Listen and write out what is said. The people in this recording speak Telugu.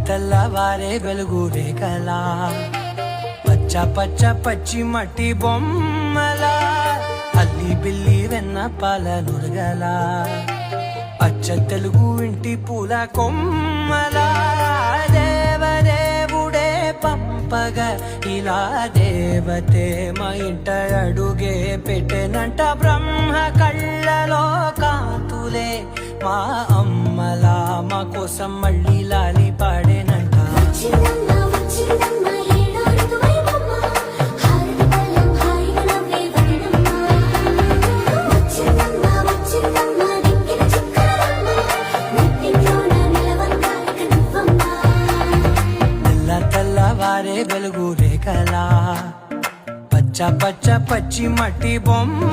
తెల్లవారే వెలుగు రేఖలా పచ్చ పచ్చ పచ్చి మట్టి బొమ్మలా అల్లి బిల్లి వెన్న పాల నురగలా అచ్చ తెలుగు ఇంటి పూల కొమ్మలా దేవదేవుడే పంపగా ఇలా దేవతే మా ఇంట అడుగే పెట్టెనంట బ్రహ్మ కళ్ళలో కాంతులే మా అమ్మలా మా కోసం మళ్ళీ లాలి పాడేనంట. తెల్లవారే వెలుగు రేఖలా పచ్చ పచ్చ పచ్చి మట్టి బొమ్మ